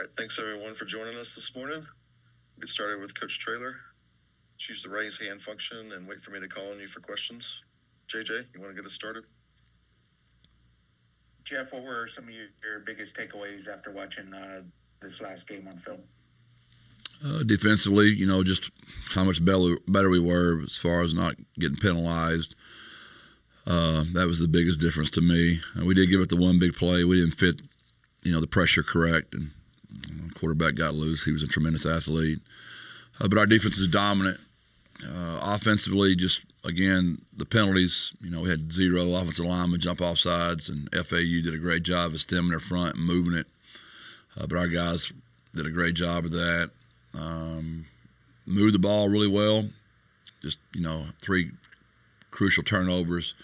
right, thanks everyone for joining us this morning. Get started with Coach Traylor. Just use the raise hand function and wait for me to call on you for questions. JJ, you want to get us started? Jeff, what were some of your biggest takeaways after watching this last game on film? Defensively, just how much better we were as far as not getting penalized. That was the biggest difference to me. We did give it the one big play. We didn't fit, the pressure correct, and quarterback got loose. He was a tremendous athlete. But our defense is dominant. Offensively, just, again, the penalties, we had 0 offensive linemen jump off sides, and FAU did a great job of stemming their front and moving it. But our guys did a great job of that. Moved the ball really well. Just, 3 crucial turnovers.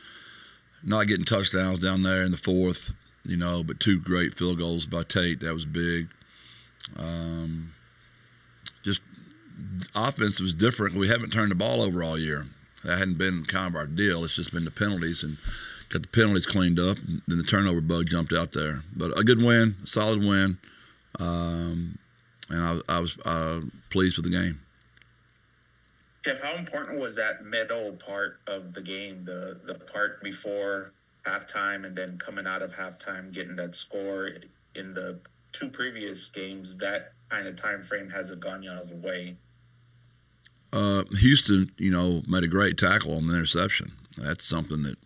Not getting touchdowns down there in the fourth, but 2 great field goals by Tate. That was big. Just offense was different. We haven't turned the ball over all year. That hadn't been kind of our deal. It's just been the penalties, and got the penalties cleaned up, and then the turnover bug jumped out there. But a good win, a solid win, and I was pleased with the game. Jeff, how important was that middle part of the game, the part before halftime and then coming out of halftime, getting that score? In the 2 previous games, that kind of time frame hasn't gone y'all's way. Houston, made a great tackle on the interception. That's something that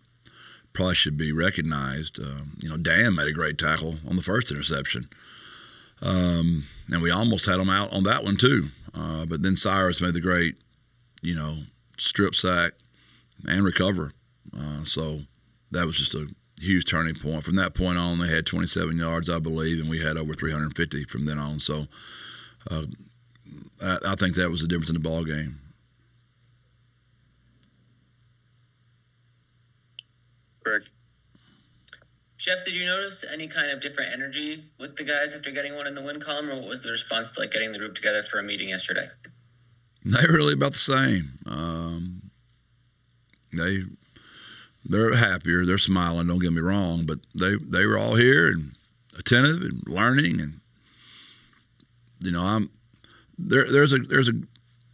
probably should be recognized. Dan made a great tackle on the first interception. And we almost had them out on that one too. But then Cyrus made the great, strip sack and recover. So that was just a huge turning point. From that point on, they had 27 yards, I believe, and we had over 350 from then on. So I think that was the difference in the ball game. Greg. Jeff, did you notice any kind of different energy with the guys after getting one in the win column, or what was the response to getting the group together for a meeting yesterday? They're really about the same. They're happier. They're smiling. Don't get me wrong, but they were all here and attentive and learning, and there's a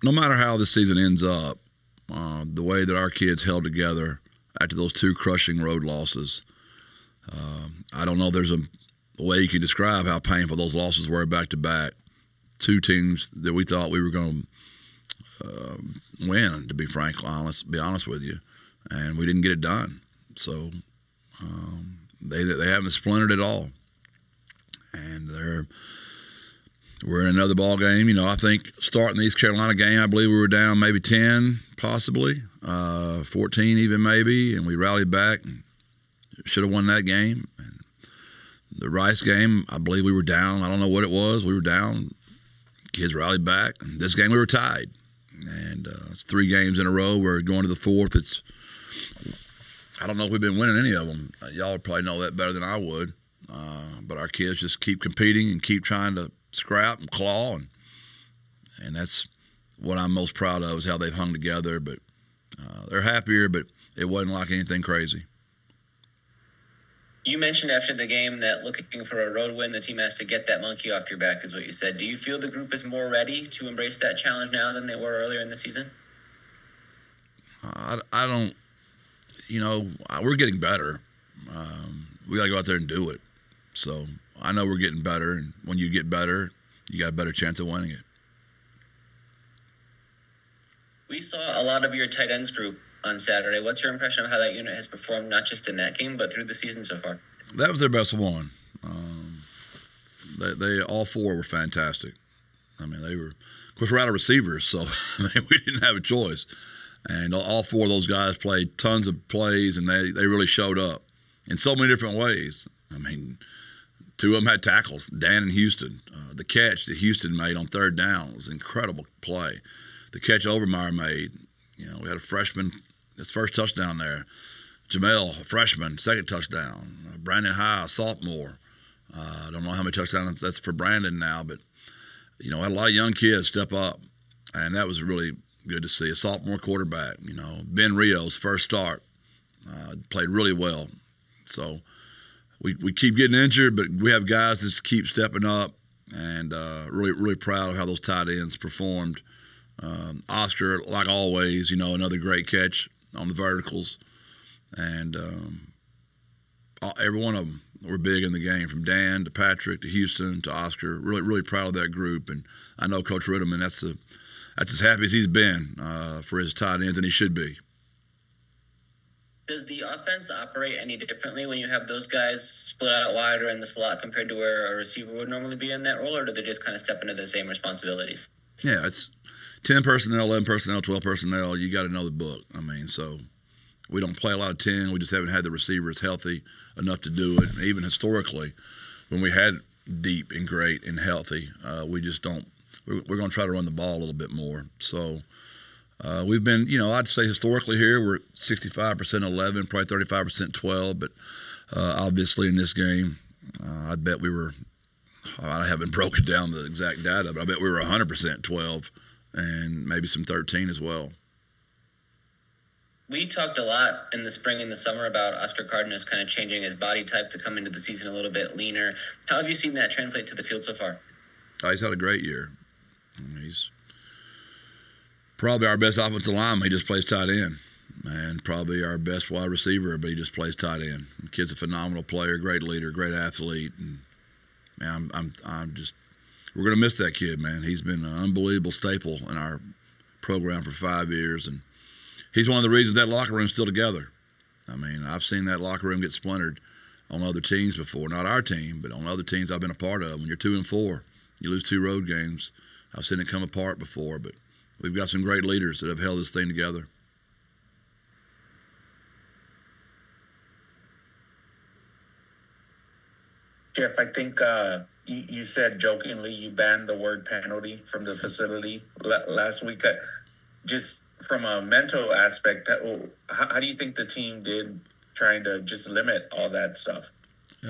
no matter how this season ends up, the way that our kids held together after those 2 crushing road losses. I don't know there's a way you can describe how painful those losses were back to back. 2 teams that we thought we were going to win, to be be honest with you, and we didn't get it done. So they haven't splintered at all, and we're in another ball game. I think starting the East Carolina game, I believe we were down maybe 10, possibly 14 even maybe, and we rallied back and should have won that game. And the Rice game, I believe we were down. I don't know what it was. We were down. Kids rallied back. And this game we were tied. And it's 3 games in a row. We're going to the 4th. I don't know if we've been winning any of them. Y'all would probably know that better than I would. But our kids just keep competing and keep trying to scrap and claw. And that's what I'm most proud of, is how they've hung together. But they're happier, but it wasn't like anything crazy. You mentioned after the game that looking for a road win, the team has to get that monkey off your back, is what you said. Do you feel the group is more ready to embrace that challenge now than they were earlier in the season? I don't, we're getting better. We got to go out there and do it. So I know we're getting better, and when you get better, you got a better chance of winning it. We saw a lot of your tight ends group on Saturday. What's your impression of how that unit has performed, not just in that game, but through the season so far? That was their best one. They all 4 were fantastic. I mean, they were, of course, we're out of receivers, so we didn't have a choice. And all 4 of those guys played tons of plays, and they really showed up in so many different ways. I mean, 2 of them had tackles, Dan and Houston. The catch that Houston made on 3rd down was an incredible play. The catch Overmeyer made, we had a freshman, his first touchdown there. Jamel, a freshman, 2nd touchdown. Brandon High, a sophomore. I don't know how many touchdowns that's for Brandon now, but, had a lot of young kids step up, and that was really good to see. A sophomore quarterback, Ben Rio's first start, played really well. So we keep getting injured, but we have guys that keep stepping up and really proud of how those tight ends performed. Oscar, like always, another great catch on the verticals, and every one of them were big in the game, from Dan to Patrick to Houston to Oscar. Really proud of that group, and I know Coach Ritterman, that's as happy as he's been for his tight ends, and he should be. Does the offense operate any differently when you have those guys split out wide or in the slot compared to where a receiver would normally be in that role, or do they just kind of step into the same responsibilities? Yeah, it's 10 personnel, 11 personnel, 12 personnel. You got to know the book. So we don't play a lot of 10. We just haven't had the receivers healthy enough to do it. And even historically, when we had deep and great and healthy, we just don't. We're going to try to run the ball a little bit more. So we've been, I'd say historically here we're 65% 11, probably 35% 12. But obviously in this game, I bet we were. I haven't broken down the exact data, but I bet we were 100% 12 and maybe some 13 as well. We talked a lot in the spring and the summer about Oscar Cardenas kind of changing his body type to come into the season a little bit leaner. How have you seen that translate to the field so far? He's had a great year. He's probably our best offensive lineman. He just plays tight end, and probably our best wide receiver, but he just plays tight end. The kid's a phenomenal player, great leader, great athlete, and man, we're going to miss that kid, man. He's been an unbelievable staple in our program for 5 years, and he's one of the reasons that locker room's still together. I've seen that locker room get splintered on other teams before, not our team, but on other teams I've been a part of. When you're 2-4, you lose 2 road games. I've seen it come apart before, but we've got some great leaders that have held this thing together. Jeff, I think you said jokingly you banned the word penalty from the facility last week. Just from a mental aspect, how do you think the team did trying to just limit all that stuff?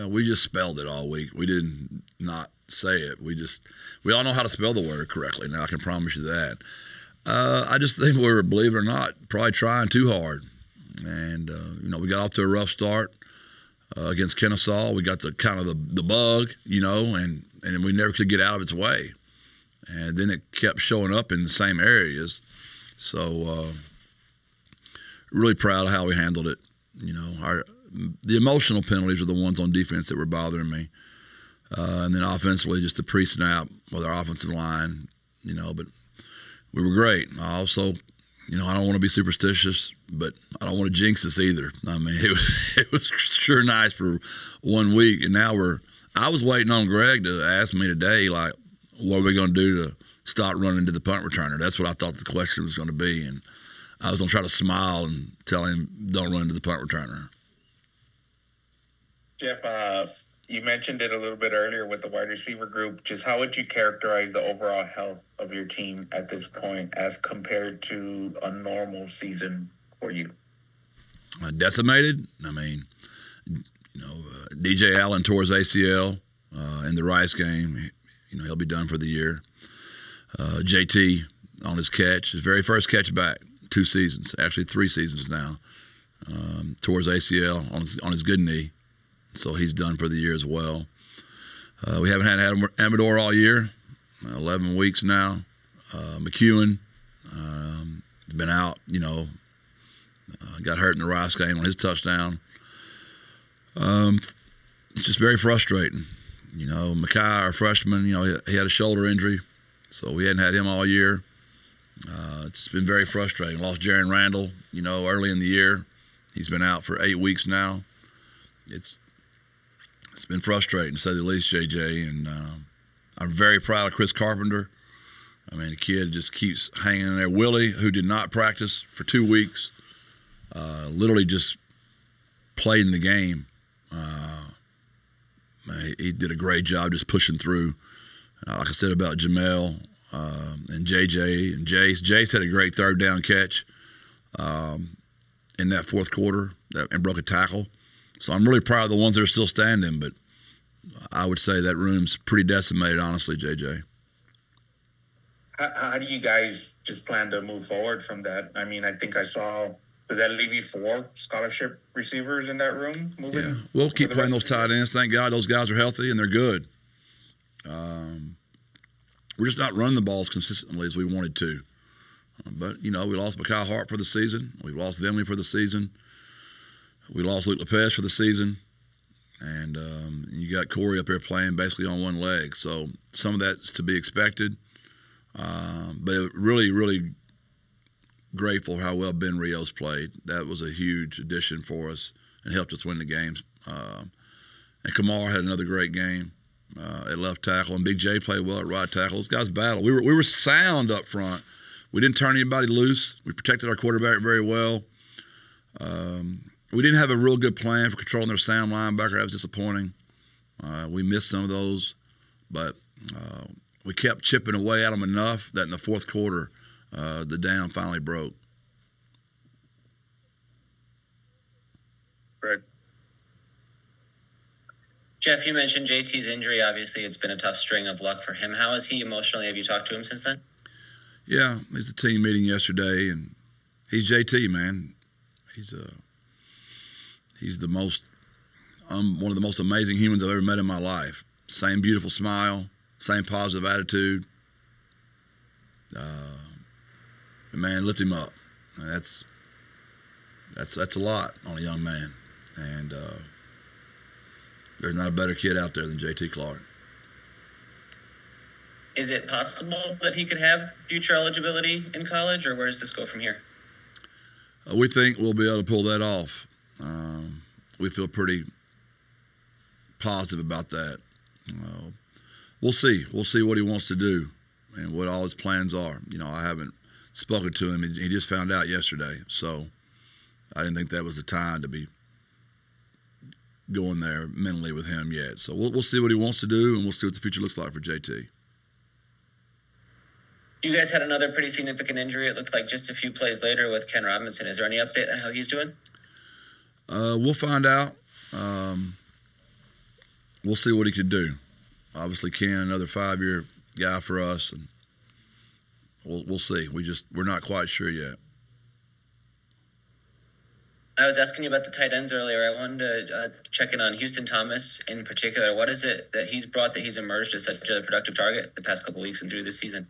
We just spelled it all week. We didn't not say it. We all know how to spell the word correctly now, I can promise you that. I just think we were, believe it or not, probably trying too hard. And, we got off to a rough start against Kennesaw. We got the bug, and we never could get out of its way. And then it kept showing up in the same areas. So really proud of how we handled it. The emotional penalties are the ones on defense that were bothering me. And then offensively, just the pre-snap with our offensive line, but we were great. I also, I don't want to be superstitious, but I don't want to jinx us either. It was sure nice for 1 week, and now I was waiting on Greg to ask me today, like, what are we going to do to stop running into the punt returner? That's what I thought the question was going to be, and I was going to try to smile and tell him, don't run into the punt returner. Jeff, you mentioned it a little bit earlier with the wide receiver group. Just how would you characterize the overall health of your team at this point as compared to a normal season for you? Decimated. DJ Allen tore his ACL in the Rice game. He'll be done for the year. JT on his catch, his very first catch back, 2 seasons, actually 3 seasons now. Tore his ACL on his good knee. So he's done for the year as well. We haven't had Amador all year, 11 weeks now. McEwen has been out, got hurt in the Rice game on his touchdown. It's just very frustrating. Mackay, our freshman, he had a shoulder injury, so we hadn't had him all year. It's been very frustrating. Lost Jaron Randall, early in the year. He's been out for 8 weeks now. It's been frustrating, to say the least, JJ, and I'm very proud of Chris Carpenter. The kid just keeps hanging in there. Willie, who did not practice for 2 weeks, literally just played in the game. He did a great job just pushing through. Like I said about Jamel and JJ and Jace. Jace had a great 3rd down catch in that 4th quarter and broke a tackle. So I'm really proud of the ones that are still standing, but I would say that room's pretty decimated, honestly, JJ. How do you guys just plan to move forward from that? I think I saw, does that leave you 4 scholarship receivers in that room moving? Yeah, we'll keep playing those tight ends. Thank God those guys are healthy and they're good. We're just not running the balls consistently as we wanted to. But, we lost Mekhi Hart for the season. We lost Vinley for the season. We lost Luke Lopez for the season. And you got Corey up there playing basically on one leg. So some of that's to be expected. But really, really grateful for how well Ben Rios played. That was a huge addition for us and helped us win the games. And Kamar had another great game at left tackle, and Big J played well at right tackle. Those guys battled. We were sound up front. We didn't turn anybody loose. We protected our quarterback very well. We didn't have a real good plan for controlling their sound linebacker. That was disappointing. We missed some of those, but we kept chipping away at them enough that in the fourth quarter, the dam finally broke. Right. Jeff, you mentioned JT's injury. Obviously, it's been a tough string of luck for him. How is he emotionally? Have you talked to him since then? Yeah, he's the team meeting yesterday, and he's JT, man. He's the most one of the most amazing humans I've ever met in my life. Same beautiful smile, same positive attitude. Man, lift him up. That's a lot on a young man, and there's not a better kid out there than JT Clark. Is it possible that he could have future eligibility in college, or where does this go from here? We think we'll be able to pull that off. We feel pretty positive about that. We'll see. We'll see what he wants to do and what all his plans are. I haven't spoken to him. He just found out yesterday, so I didn't think that was the time to be going there mentally with him yet. So we'll see what he wants to do, and we'll see what the future looks like for JT. You guys had another pretty significant injury. It looked like just a few plays later with Ken Robinson. Is there any update on how he's doing? We'll find out. We'll see what he can do. Obviously, Ken, another 5-year guy for us, and we'll see. We're not quite sure yet. I was asking you about the tight ends earlier. I wanted to check in on Houston Thomas in particular. What is it that he's brought that he's emerged as such a productive target the past couple of weeks and through this season?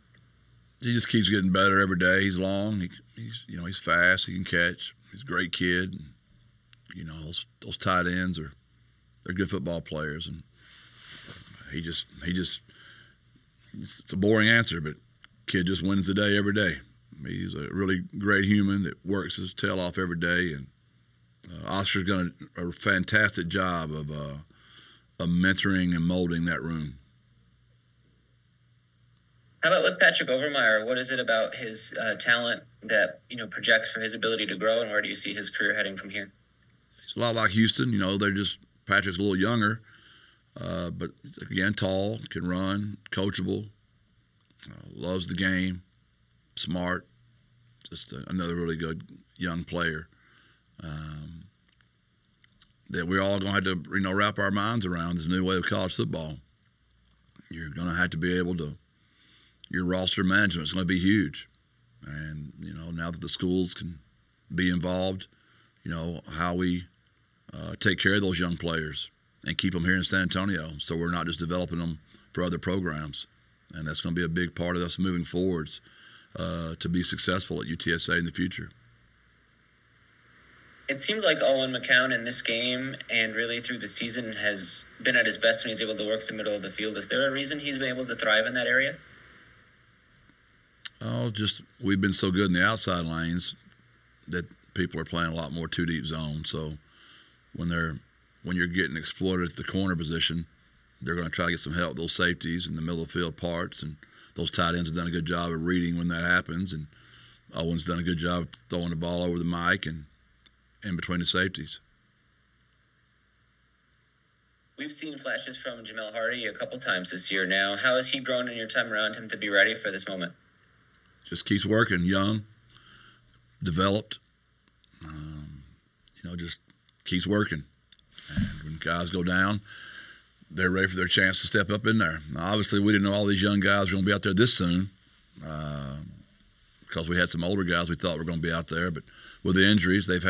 He just keeps getting better every day. He's long. He's fast. He can catch. He's a great kid. Those tight ends they're good football players, and it's a boring answer, but kid just wins the day every day. He's a really great human that works his tail off every day, and Oscar's done a fantastic job of mentoring and molding that room. How about with Patrick Overmeyer? What is it about his talent that projects for his ability to grow, and where do you see his career heading from here? He's a lot like Houston. Patrick's a little younger, but again, tall, can run, coachable, loves the game, smart, just another really good young player that we're all going to have to wrap our minds around this new way of college football. You're going to have to be able to. Your roster management is going to be huge, and now that the schools can be involved, how we take care of those young players and keep them here in San Antonio, so we're not just developing them for other programs, and that's going to be a big part of us moving forwards to be successful at UTSA in the future. It seemed like Owen McCown in this game and really through the season has been at his best when he's able to work the middle of the field. Is there a reason he's been able to thrive in that area? We've been so good in the outside lanes that people are playing a lot more two-deep zone. So when you're getting exploited at the corner position, they're going to try to get some help with those safeties in the middle of the field parts, and those tight ends have done a good job of reading when that happens, and Owen's done a good job of throwing the ball over the mic and in between the safeties. We've seen flashes from Jamel Hardy a couple times this year now. How has he grown in your time around him to be ready for this moment? Just keeps working, young, developed, just keeps working. And when guys go down, they're ready for their chance to step up in there. Now, obviously, we didn't know all these young guys were going to be out there this soon because we had some older guys we thought were going to be out there. But with the injuries, they've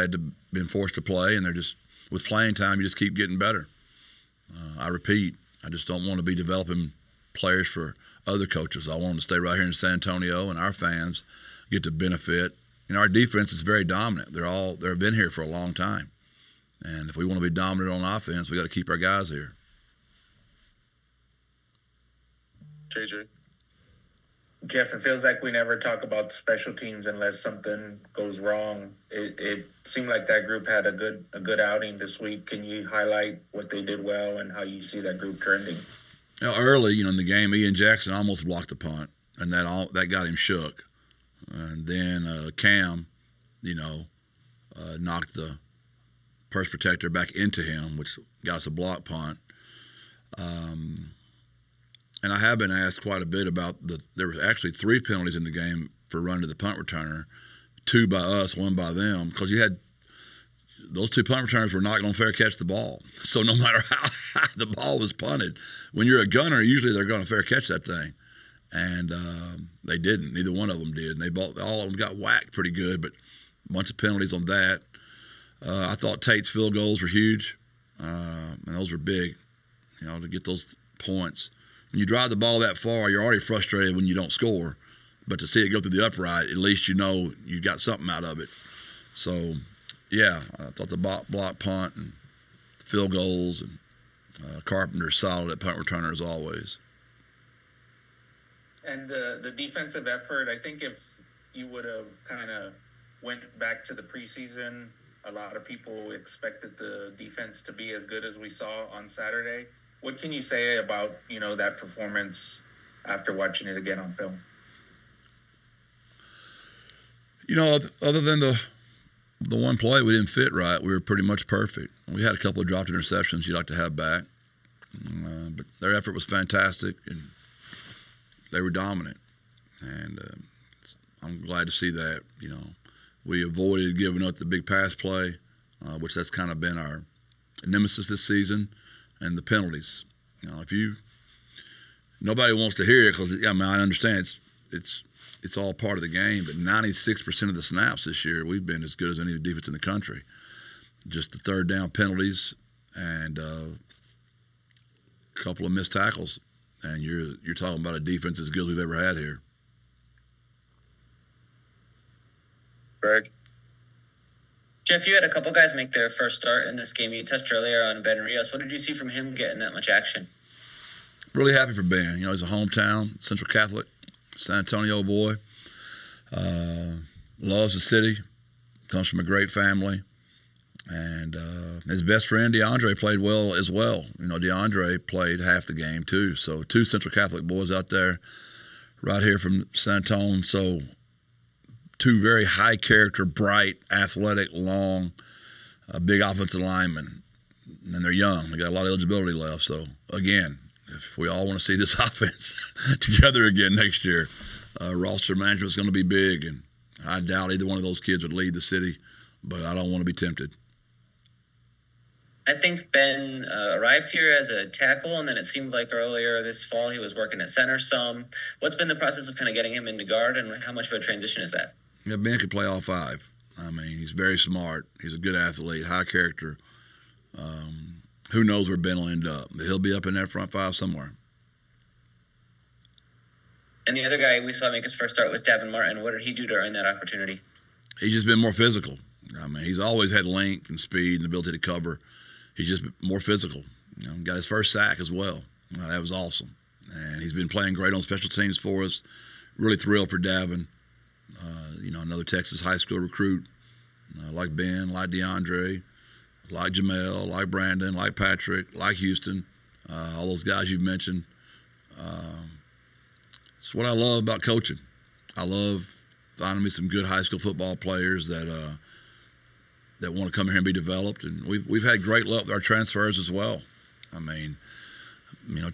been forced to play, and with playing time, you just keep getting better. I repeat, I just don't want to be developing players for other coaches. I want them to stay right here in San Antonio, and our fans get to benefit. Our defense is very dominant. They've been here for a long time, and if we want to be dominant on offense, we got to keep our guys here. JJ. Jeff, it feels like we never talk about special teams unless something goes wrong. It seemed like that group had a good outing this week. Can you highlight what they did well and how you see that group trending? Early, in the game, Ian Jackson almost blocked the punt, and that got him shook. And then Cam, knocked the purse protector back into him, which got us a block punt. And I have been asked quite a bit about there was actually 3 penalties in the game for run to the punt returner, 2 by us, 1 by them, because you had those 2 punt returners were not going to fair catch the ball. So no matter how high the ball was punted, when you're a gunner, usually they're going to fair catch that thing. And they didn't. Neither one of them did. And all of them got whacked pretty good, but a bunch of penalties on that. I thought Tate's field goals were huge, and those were big, to get those points. When you drive the ball that far, you're already frustrated when you don't score. But to see it go through the upright, at least you know you got something out of it. So, yeah, I thought the block punt and field goals and Carpenter's solid at punt returner as always. And the defensive effort, I think if you would have kind of went back to the preseason, a lot of people expected the defense to be as good as we saw on Saturday. What can you say about, that performance after watching it again on film? Other than the one play we didn't fit right, we were pretty much perfect. We had a couple of dropped interceptions you'd like to have back. But their effort was fantastic, and they were dominant. And I'm glad to see that, We avoided giving up the big pass play, which that's kind of been our nemesis this season. And the penalties, nobody wants to hear it because I understand it's all part of the game. But 96% of the snaps this year, we've been as good as any defense in the country. Just the third down penalties and a couple of missed tackles, and you're talking about a defense as good as we've ever had here. Greg. Jeff, you had a couple guys make their first start in this game. You touched earlier on Ben Rios. What did you see from him getting that much action? Really happy for Ben. He's a hometown, Central Catholic, San Antonio boy. Loves the city, comes from a great family. And his best friend, DeAndre, played well as well. DeAndre played half the game too. So 2 Central Catholic boys out there right here from San Antonio. So 2 very high character, bright, athletic, long, big offensive linemen. And they're young. They got a lot of eligibility left. So, again, if we all want to see this offense together again next year, roster management is going to be big. And I doubt either one of those kids would lead the city, but I don't want to be tempted. I think Ben arrived here as a tackle, and then it seemed like earlier this fall he was working at center some. What's been the process of kind of getting him into guard, and how much of a transition is that? Yeah, Ben could play all 5. He's very smart. He's a good athlete, high character. Who knows where Ben will end up? He'll be up in that front 5 somewhere. And the other guy we saw make his first start was Davin Martin. What did he do to earn that opportunity? He's just been more physical. He's always had length and speed and ability to cover. He's just more physical. Got his first sack as well. That was awesome. And he's been playing great on special teams for us. Really thrilled for Davin. Another Texas high school recruit, like Ben, like DeAndre, like Jamel, like Brandon, like Patrick, like Houston, all those guys you've mentioned. It's what I love about coaching. I love finding me some good high school football players that want to come here and be developed, and we've had great luck with our transfers as well.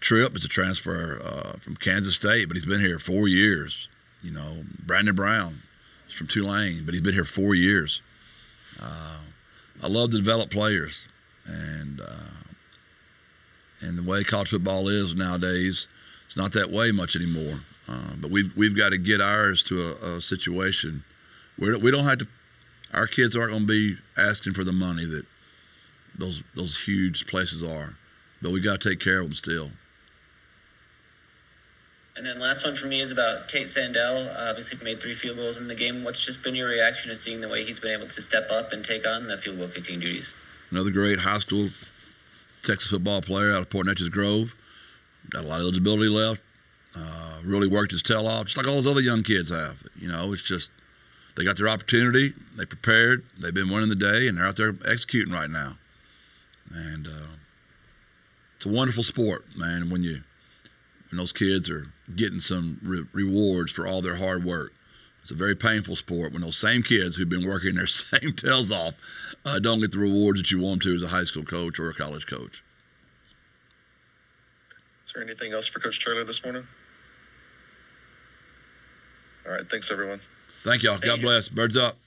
Tripp is a transfer from Kansas State, but he's been here 4 years. Brandon Brown is from Tulane, but he's been here 4 years. I love to develop players, and the way college football is nowadays, it's not that way much anymore. But we've got to get ours to a situation where we don't have to. Our kids aren't going to be asking for the money that those huge places are, but we got to take care of them still. And then last one for me is about Tate Sandell. Obviously made 3 field goals in the game. What's just been your reaction to seeing the way he's been able to step up and take on the field goal kicking duties? Another great high school Texas football player out of Port Neches Grove. Got a lot of eligibility left. Really worked his tail off, just like all those other young kids have. You know, it's just they got their opportunity. They prepared. They've been winning the day, and they're out there executing right now. And it's a wonderful sport, man, when those kids are getting some rewards for all their hard work. It's a very painful sport when those same kids who've been working their same tails off don't get the rewards that you want them to as a high school coach or a college coach. Is there anything else for Coach Traylor this morning? All right, thanks, everyone. Thank y'all. God bless. Birds up.